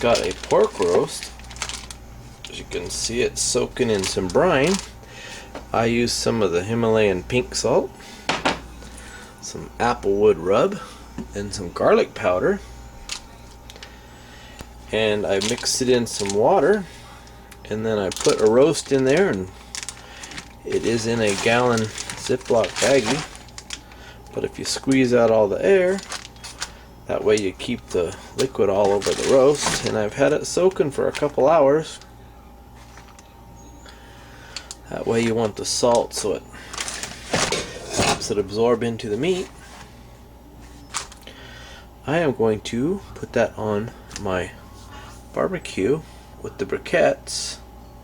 got a pork roast. As you can see, it's soaking in some brine. I use some of the Himalayan pink salt, some applewood rub, and some garlic powder. And I mixed it in some water, and then I put a roast in there, and it is in a gallon Ziploc baggie. But if you squeeze out all the air, that way you keep the liquid all over the roast. And I've had it soaking for a couple hours. That way you want the salt so it helps it absorb into the meat. I am going to put that on my barbecue with the briquettes.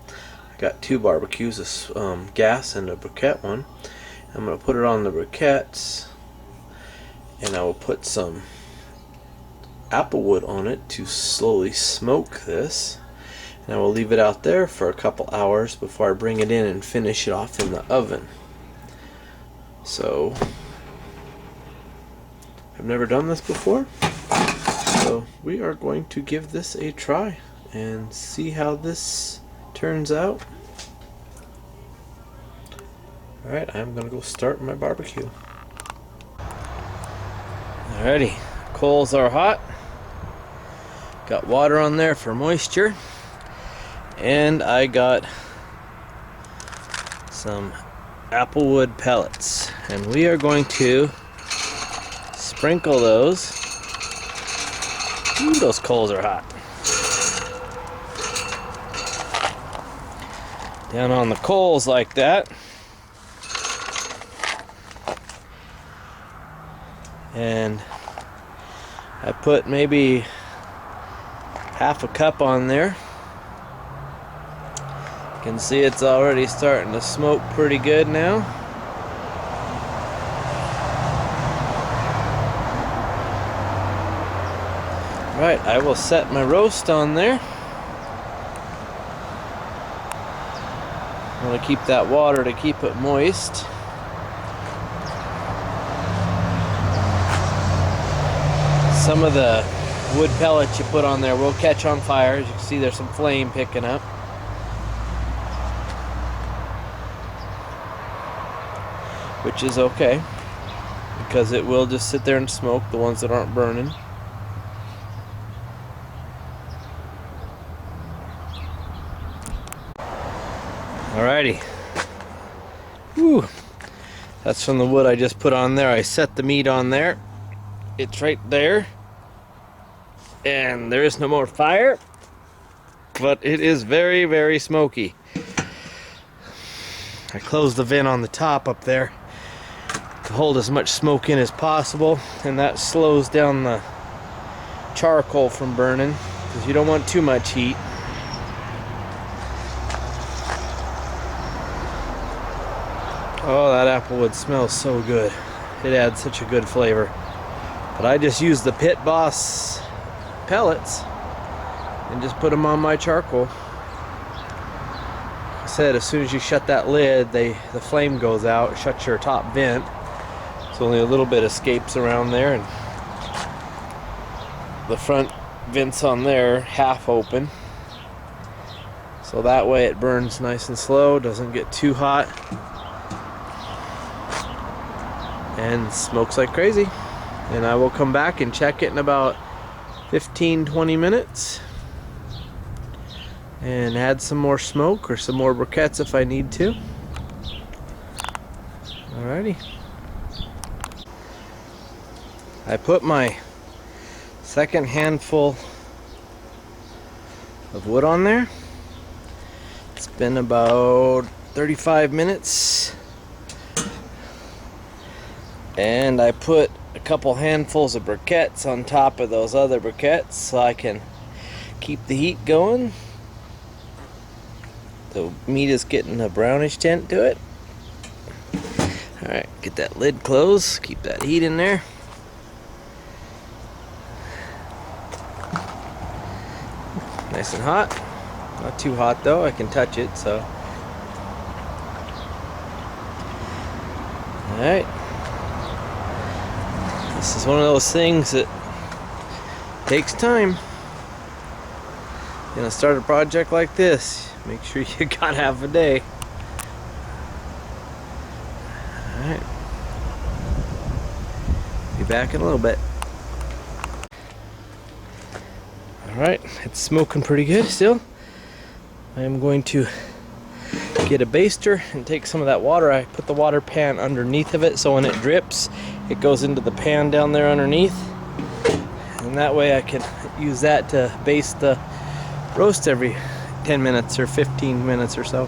I got two barbecues, a gas and a briquette one. I'm going to put it on the briquettes, and I will put some applewood on it to slowly smoke this. And I will leave it out there for a couple hours before I bring it in and finish it off in the oven. So, I've never done this before, so we are going to give this a try and see how this turns out. Alright, I'm going to go start my barbecue. Alrighty, coals are hot. Got water on there for moisture. And I got some applewood pellets. And we are going to sprinkle those. Ooh, those coals are hot. Down on the coals like that. And I put maybe half a cup on there. You can see it's already starting to smoke pretty good now. Right, I will set my roast on there. I want to keep that water to keep it moist. Some of the wood pellets you put on there will catch on fire. As you can see, there's some flame picking up. Which is okay, because it will just sit there and smoke, the ones that aren't burning. Alrighty. Woo. That's from the wood I just put on there. I set the meat on there. It's right there. And there is no more fire. But it is very, very smoky. I closed the vent on the top up there to hold as much smoke in as possible, and that slows down the charcoal from burning, because you don't want too much heat. Oh, that applewood smells so good. It adds such a good flavor. But I just use the Pit Boss pellets and just put them on my charcoal. Like I said, as soon as you shut that lid, the flame goes out, it shuts your top vent. So only a little bit escapes around there, and the front vent's on there half open. So that way it burns nice and slow, doesn't get too hot, and smokes like crazy. And I will come back and check it in about 15-20 minutes and add some more smoke or some more briquettes if I need to. Alrighty. I put my second handful of wood on there. It's been about 35 minutes. And I put a couple handfuls of briquettes on top of those other briquettes so I can keep the heat going. The meat is getting a brownish tint to it. Alright, get that lid closed, keep that heat in there. Nice and hot. Not too hot though, I can touch it, so. Alright. This is one of those things that takes time. Gonna start a project like this, make sure you got half a day. Alright. Be back in a little bit. Alright, it's smoking pretty good still. I am going to get a baster and take some of that water. I put the water pan underneath of it so when it drips, it goes into the pan down there underneath. And that way I can use that to baste the roast every 10 minutes or 15 minutes or so.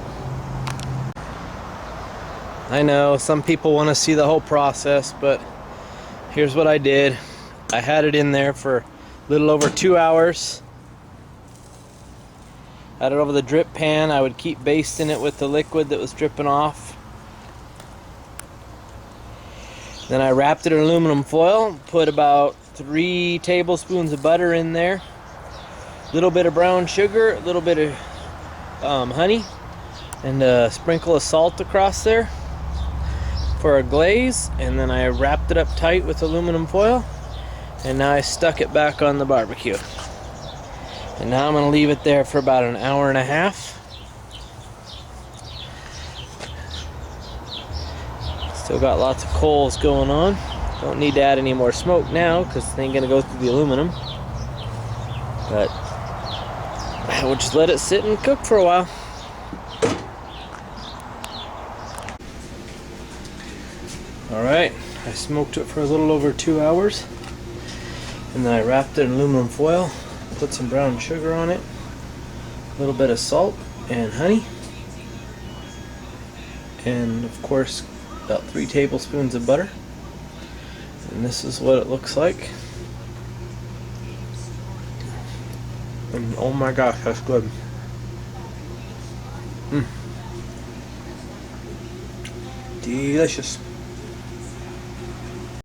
I know some people want to see the whole process, but here's what I did. I had it in there for a little over 2 hours. Had it over the drip pan. I would keep basting it with the liquid that was dripping off. Then I wrapped it in aluminum foil, put about 3 tablespoons of butter in there, a little bit of brown sugar, a little bit of honey, and a sprinkle of salt across there for a glaze. And then I wrapped it up tight with aluminum foil, and now I stuck it back on the barbecue. And now I'm going to leave it there for about an hour and a half. Still got lots of coals going on. Don't need to add any more smoke now because it ain't going to go through the aluminum. But we'll just let it sit and cook for a while. Alright, I smoked it for a little over 2 hours. And then I wrapped it in aluminum foil, put some brown sugar on it, a little bit of salt and honey, and of course about 3 tablespoons of butter. And this is what it looks like. And oh my gosh, that's good. Delicious.